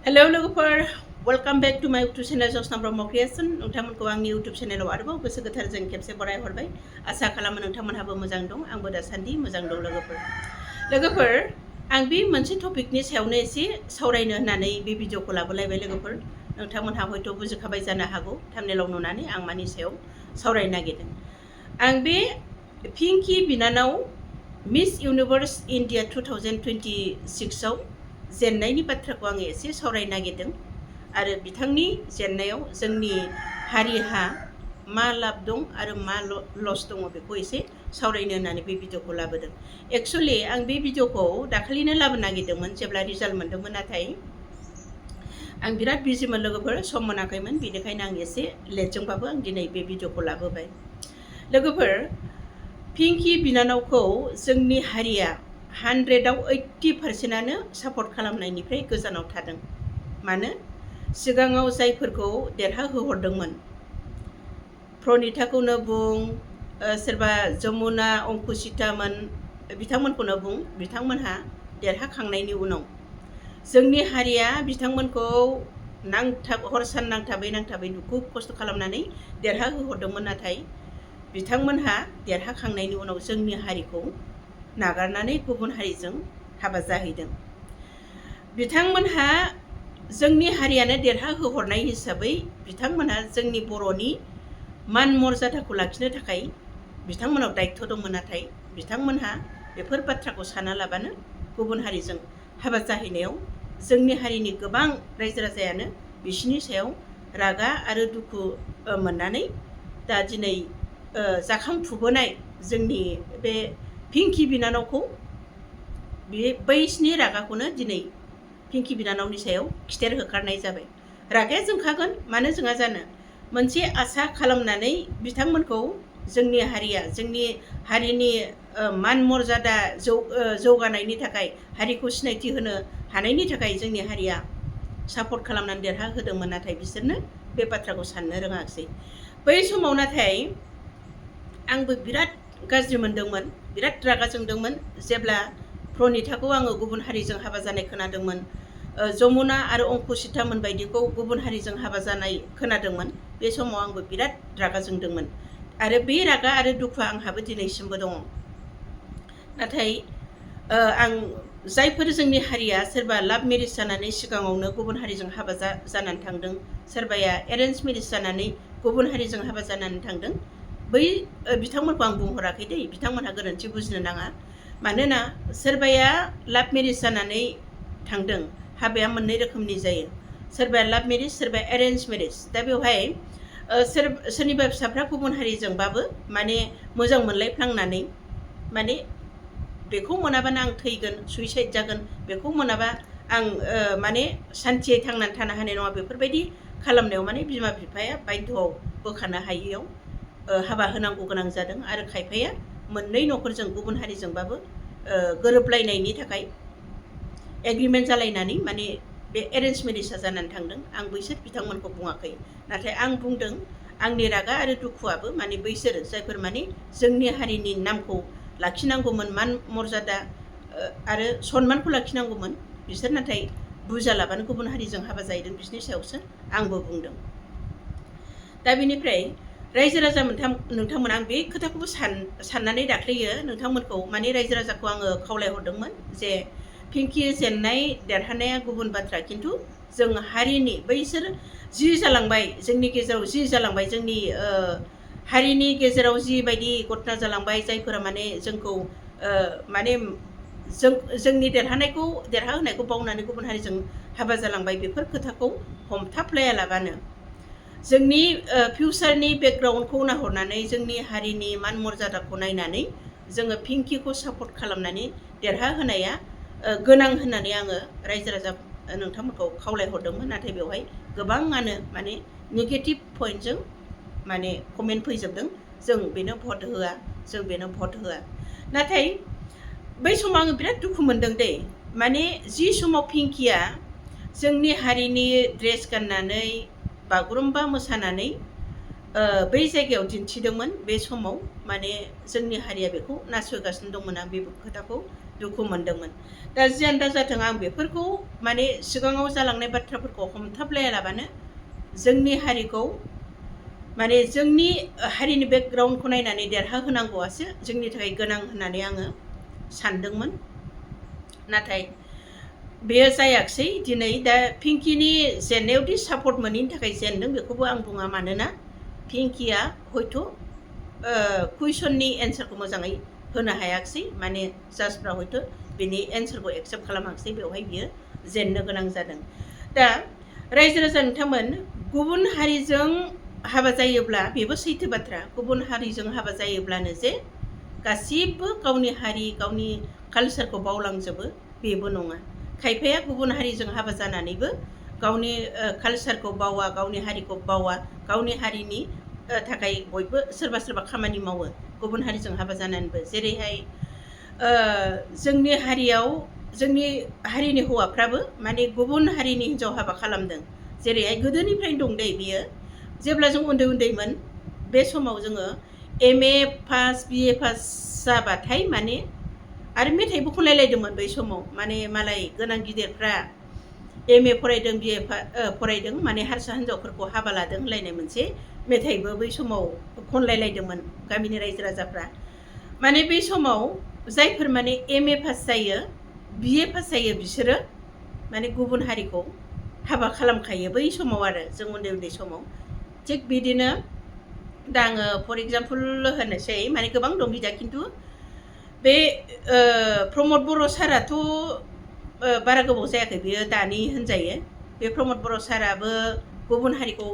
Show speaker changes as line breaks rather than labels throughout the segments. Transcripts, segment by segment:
Hello लोगोफोर welcome back to माय YouTube channel जसना Brahma creation नोंथांमोनखौ आंनि इउटुब चेनेलाव आरोबाव गोसो गोथारजों खेबसे बरायहरबाय आसा खालामो नोंथांमोनहाबो मोजां दं आंबो दासान्दि मोजां दं लोगोफोर आं बे मोनसे टपिकनि सायावनो एसे सावरायनो होननानै बे भिडिअखौ लाबोलायबाय लोगोफोर नोंथांमोनहा हयथ' बुजिखाबाय जानो हागौ थाम्बनेलाव नुनानै आं मानि सायाव सावरायनो नागिरदों आं बे पिंकि बिनानाव मिस इउनिभार्स इन्डिया 2026 आव जेननायनि बाथ्राखौ आङो एसे सावरायनो नागिरदों आरो बिथांनि जेननायाव जोंनि हारिहा मा लाब दं आरो मा लस दङ बेखौ एसे सावरायनो होननानै बे भिडिअखौ लाबोदों। एक्चुअलि आं बे भिडिअखौ दाखालिनो लाबोनो नागिरदोंमोन जेब्ला रिजाल्ट मोन्दोंमोन नाथाय आं बिराद बिजिमोन लोगोफोर सम मोनाखैमोन बेनिखायनो आं एसे लेटजोंबाबो आं दिनै बे भिडिअखौ लाबोबाय। लोगोफोर पिंकि बिनानावखौ जोंनि हारिया 100आव 80%आनो सापर्ट खालामनायनिफ्राय गोजानाव थादों। मानो सिगाङाव जायफोरखौ देरहाहोहरदोंमोन प्रनिताखौनो बुं सोरबा जमुना अंकुसितामोन बिथांमोनखौनो बुं बिथांमोनहा देरहाखांनायनि उनाव जोंनि हारिया बिथांमोनखौ हर सान नांथाबै दुखु खस्थ' खालामनानै देरहाहोहरदोंमोन नाथाय बिथांमोनहा देरहाखांनायनि उनाव जोंनि हारिखौ नागारनानै गुबुन हारिजों हाबा जाहैदों। बिथांमोनहा जोंनि हारियानो देरहाहोहरनाय हिसाबै बिथांमोनहा जोंनि बर'नि मान मर्यादाखौ लाखिनो थाखाय बिथांमोनाव दायित्व दंमोन नाथाय बिथांमोनहा बेफोर बाथ्राखौ सानालाबानो गुबुन हारिजों हाबा जाहैनायाव जोंनि हारिनि गोबां रायजो राजायानो बिसिनि सायाव रागा आरो दुखु मोननानै दा दिनै जाखांफुबोनाय जोंनि बे पिंकि बिनानावखौ बैसिनि रागाखौनो दिनै पिंकि बिनानावनि सायाव खिथेर होखारनाय जाबाय। रागाया जोंखागोन मानो जोङा जानो मोनसे आसा खालामनानै बिथांमोनखौ जोंनि हारिनि मान मर्यादा जौगानायनि थाखाय हारिखौ सिनायथि होनो हानायनि थाखाय जोंनि हारिया सापर्ट खालामनानै देरहाहोदोंमोन नाथाय बिसोरनो बे बाथ्राखौ साननो रोङासै। बै समाव नाथाय आंबो बिराद गाज्रि मोनदोंमोन बिराद रागा जोंदोंमोन जेब्ला प्रनिताखौ आङो गुबुन हारिजों हाबा जानाय खोनादोंमोन जमुना आरो अंकुसितामोन बायदिखौ गुबुन हारिजों हाबा जानाय खोनादोंमोन बे समाव आंबो बिराद रागा जोंदोंमोन आरो बे रागा आरो दुखुआ आंहाबो दिनैसिमबो दङ। नाथाय आं जायफोर जोंनि हारिया सोरबा लाभ मेरिज जानानै सिगाङावनो गुबुन हारिजों हाबा जानानै थांदों सोरबाया एरेन्ज मेरिज जानानै गुबुन हारिजों हाबा जानानै थांदों बै बिथांमोनखौ आं बुंहराखै दै बिथांमोनहा गोरोन्थि बुजिनो नाङा मानोना सोरबाया लाभ मेरिज जानानै थांदों हाबाया मोननै रोखोमनि जायो सोरबाया लाभ मेरिज सोरबाया एरेन्ज मेरिज दा बेवहाय सोरनिबा फिसाफ्रा गुबुन हारिजोंबाबो माने मोजां मोनलायफ्लांनानै माने बेखौ मोनाबानो आं थैगोन सुइसाइड जागोन बेखौ मोनाबा आं माने सान्थियै थांनानै थानो हानाय नङा बेफोरबायदि खालामनायाव माने बिमा बिफाया बायध'आव बोखानो हायैयाव हाबा होनांगौ गोनां जादों आरो खायफाया मोननै न'खरजों गुबुन हारिजोंबाबो गोरोबलायनायनि थाखाय एग्रिमेन्ट जालायनानै माने बे एरेन्ज मेरिजआ जानानै थांदों आं बैसोर बिथांमोनखौ बुङाखै नाथाय आं बुंदों आंनि रागा आरो दुखुआबो माने बैसोर जायफोर माने जोंनि हारिनि नामखौ लाखिनांगौमोन मान मर्यादा आरो सनमानखौ लाखिनांगौमोन बिसोर नाथाय बुजालाबानो गुबुन हारिजों हाबा जाहैदों बिसोरनि सायावसो आंबो बुंदों। दा बेनिफ्राय रायजो राजा नोंथांमोन आं बे खोथाखौबो साननानै दाख्लैयो नोंथांमोनखौ माने रायजो राजाखौ आङो खावलायहरदोंमोन जे पिंकि जेननाय देरहानाया गुबुन बाथ्रा खिन्थु जों हारिनि बैसोर जि जालांबाय जोंनि गेजेराव जि जालांबाय जोंनि हारिनि गेजेराव जिबायदि घटना जालांबाय जायफोरा माने जोंखौ माने जोंनि देरहाहोनायखौ बावनानै गुबुन हारिजों हाबा जालांबाय बेफोर खोथाखौ हमथाफ्लायालाबानो जोंनि फिउचारनि बेकग्राउन्डखौ नाहरनानै जोंनि हारिनि मान मर्यादाखौ नायनानै जोङो पिंकिखौ सापर्ट खालामनानै देरहाहोनाया गोनां होननानै आङो रायजो राजा नोंथांमोनखौ खावलायहरदोंमोन नाथाय बेवहाय गोबाङानो माने नेगेटिभ पइन्टजों माने कमेन्ट फैजोबदों जों बेनो भट होआ नाथाय बै समाव आङो बिराद दुखु मोनदों दै माने जि समाव पिंकिया जोंनि हारिनि ड्रेस गाननानै बागुरुम्बा मोसानानै बै जायगायाव दिन्थिदोंमोन बे समाव माने जोंनि हारिया बेखौ नासयगासिनो दंमोन आं बे खोथाखौ दुखु मोनदोंमोन। दा जियानो दा जाथों आं बेफोरखौ माने सिगाङाव जालांनाय बाथ्राफोरखौ हमथाबलायालाबानो जोंनि हारिखौ माने जोंनि हारिनि बेकग्राउन्डखौ नायनानै देरहाहोनांगौआसो जोंनि थाखाय गोनां होननानै आङो सानदोंमोन। नाथाय बेयो जायाखिसै। दिनै दा पिंकिनि जेननायावदि सापर्ट मोनैनि थाखाय जेनदों बेखौबो आं बुङा, मानोना पिंकिया हयथ' कुइसननि एन्सारखौ मोजाङै होनो हायाखिसै, माने जाजफ्रा हयथ' बेनि एन्सारखौ एक्सेप्ट खालामाखिसै, बेवहाय बियो जेननो गोनां जादों। दा रायजो राजा नोंथांमोन, गुबुन हारिजों हाबा जायोब्ला बेबो सैथो बाथ्रा, गुबुन हारिजों हाबा जायोब्लानो जे गासिबो गावनि हारि गावनि कालसारखौ बावलांजोबो बेबो नङा। खायफाया गुबुन हारिजों हाबा जानानैबो गावनि कालसारखौ बावा, गावनि हारिखौ बावा, गावनि हारिनि थाखाय बयबो सोरबा सोरबा खामानि मावो गुबुन हारिजों हाबा जानानैबो। जेरैहाय जोंनि हारियाव जोंनि हारिनि हौवाफ्राबो माने गुबुन हारिनि हिन्जाव हाबा खालामदों। जेरैहाय गोदोनिफ्रायनो दं दै बियो। जेब्ला जों उन्दै उन्दैमोन बे समाव जोङो MA पास BA पास जाबाथाय माने आरो मेथाइबो खनलायलायदोंमोन बै समाव। माने मालाय गोनां गिदिरफ्रा MA फरायदों BA फरायदों, माने हारसा हिन्जावफोरखौ हाबा लादों होनलायनाय मोनसे मेथाइबो बै समाव खनलायलायदोंमोन गामिनि रायजो राजाफ्रा। माने बै समाव जायफोर माने MA पास जायो BA पास जायो बिसोरो माने गुबुन हारिखौ हाबा खालामखायो बै समाव आरो जों उन्दै उन्दै समाव। थिग बिदिनो दा आङो फर एग्जाम्पल होनोसै, माने गोबां दं बिदा, खिन्थु बे प्रमद बर' साराथ' बारा गोबाव जायाखै, बियो दानि होनजायो। बे प्रमद बर' साराबो गुबुन हारिखौ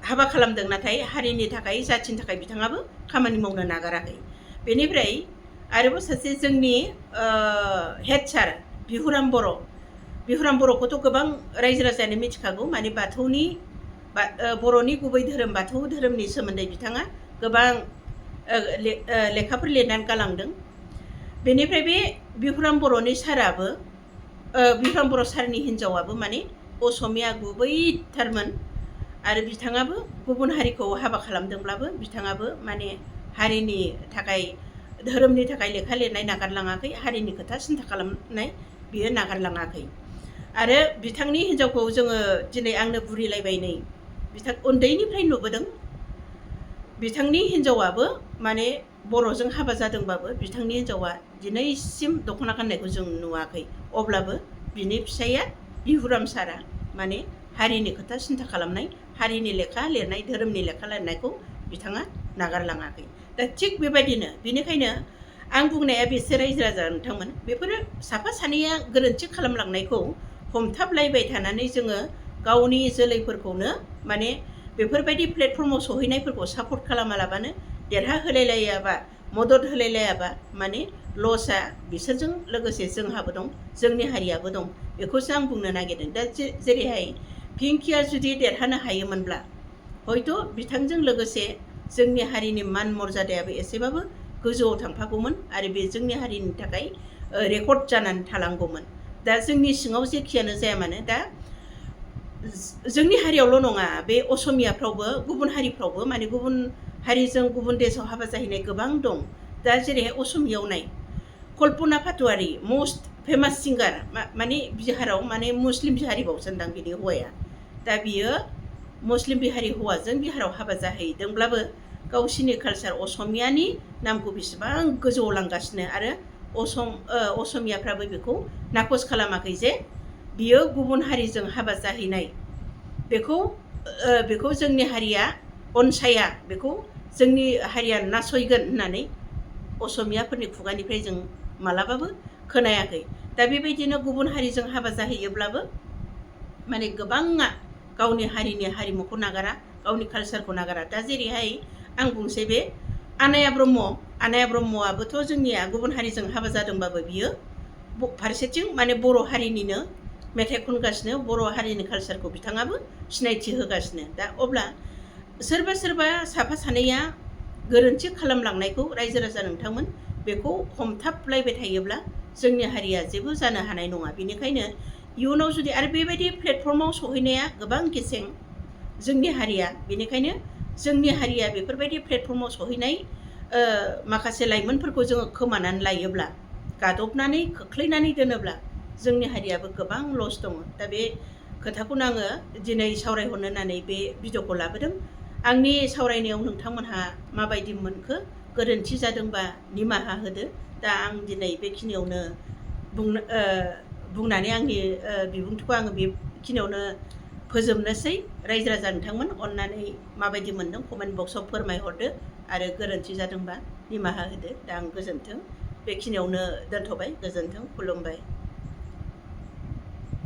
हाबा खालामदों, नाथाय हारिनि थाखाय जाथिनि थाखाय बिथाङाबो खामानि मावनो नागाराखै। बेनिफ्राय आरोबाव सासे जोंनि हेड सार बिहुराम बर', बिहुराम बर'खौथ' गोबां रायजो राजायानो मिथिखागौ। माने बाथौनि बर'नि गुबै धोरोम बाथौ धोरोमनि सोमोन्दै बिथाङा गोबां लेखाफोर लिरनानै गालांदों। बेनिफ्राय बे बिहुराम बर'नि साराबो, बिहुराम बर' सारनि हिन्जावाबो माने असमिया गुबैथारमोन। आरो बिथाङाबो गुबुन हारिखौ हाबा खालामदोंब्लाबो बिथाङाबो माने हारिनि थाखाय धोरोमनि थाखाय लेखा लिरनाय नागारलाङाखै, हारिनि खोथा सिन्था खालामनाय बियो नागारलाङाखै। आरो बिथांनि हिन्जावखौ जोङो दिनै आंनो बुरिलायबाय नै, बिथां उन्दैनिफ्राय नुबोदों। बिथांनि हिन्जावाबो माने बर'जों हाबा जादोंबाबो बिथांनि हिन्जावा दिनैसिम दख'ना गाननायखौ जों नुवाखै। अब्लाबो बिनि फिसाइया बिहुराम सारा माने हारिनि खोथा सिन्था खालामनाय, हारिनि लेखा लिरनाय, धोरोमनि लेखा लिरनायखौ बिथाङा नागारलाङाखै। दा थिग बेबायदिनो बेनिखायनो आं बुंनाया बिसोर रायजो राजा नोंथांमोन, बेफोरो साफा सानैया गोरोन्थि खालामलांनायखौ हमथाबलायबाय थानानै जोङो गावनि जोलैफोरखौनो माने बेफोरबायदि प्लेटफर्माव सहैनायफोरखौ सापर्ट खालामालाबानो, देरहाहोलायलायाबा, मदद होलायलायाबा माने लसआ बिसोरजों लोगोसे जोंहाबो दं, जोंनि हारियाबो दं, बेखौसो आं बुंनो नागिरदों। दा जेरैहाय पिंकिया जुदि देरहानो हायोमोनब्ला हयथ' बिथांजों लोगोसे जोंनि हारिनि मान मर्यादायाबो एसेबाबो गोजौआव थांफागौमोन आरो बे जोंनि हारिनि थाखाय रेकर्ड जानानै थालांगौमोन। दा जोंनि सिङाव जेखियानो जाया मानो, दा जोंनि हारियावल' नङा, बे असमियाफ्रावबो गुबुन हारिफ्रावबो माने गुबुन हारिजों गुबुन देशआव हाबा जाहैनाय गोबां दं। दा जेरैहाय असमियाव नाय, कल्पना पाटवारी मस्ट फेमास सिंगार, माने बिहाराव माने मुस्लिम बिहारि बावसोनदां बिनि हौवाया। दा बियो मुस्लिम बिहारि हौवाजों बिहाराव हाबा जाहैदोंब्लाबो गावसिनि कालसार असमियानि नामखौ बेसेबां गोजौआव लांगासिनो, आरो असमियाफ्राबो बेखौ नाखस खालामाखै जे बियो गुबुन हारिजों हाबा जाहैनाय, बेखौ जोंनि हारिया अनसाया, बेखौ जोंनि हारिया नासयगोन होननानै असमियाफोरनि खुगानिफ्राय जों मालाबाबो खोनायाखै। दा बेबायदिनो गुबुन हारिजों हाबा जाहैयोब्लाबो माने गोबाङा गावनि हारिनि हारिमुखौ नागारा, गावनि कालसारखौ नागारा। दा जेरैहाय आं बुंसै बे आनाया ब्रह्मआबोथ' जोंनिया गुबुन हारिजों हाबा जादोंबाबो बियो फारसेथिं माने बर' हारिनिनो मेथाइ खनगासिनो, बर' हारिनि कालसारखौ बिथाङाबो सिनायथि होगासिनो। दा अब्ला सोरबा सोरबा साफा सानैया गोरोन्थि खालामलांनायखौ रायजो राजा नोंथांमोन, बेखौ हमथाबलायबाय थायोब्ला जोंनि हारिया जेबो जानो हानाय नङा। बेनिखायनो इयुनाव जुदि आरो बेबायदि प्लेटफर्माव सहैनाया गोबां गेसें जोंनि हारिया, बेनिखायनो जोंनि हारिया बेफोरबायदि प्लेटफर्माव सहैनाय माखासे लाइमोनफोरखौ जोङो खोमानानै लायोब्ला गादबनानै खोख्लैनानै दोनोब्ला जोंनि हारियाबो गोबां लस दङ। दा बे खोथाखौनो आङो दिनै सावरायहरनो होननानै बे भिडिअखौ लाबोदों। आंनि सावरायनायाव नोंथांमोनहा माबायदि मोनखो, गोरोन्थि जादोंबा निमाहा होदो। दा आं दिनै बेखिनियावनो बुंनानै आंनि बिबुंथिखौ आङो बेखिनियावनो फोजोबनोसै। रायजो राजा नोंथांमोन, अननानै माबायदि मोनदों कमेन्ट बक्सआव फोरमायहरदो आरो गोरोन्थि जादोंबा निमाहा होदो। दा आं गोजोन्थों, बेखिनियावनो दोनथ'बाय। गोजोन्थों, खुलुमबाय।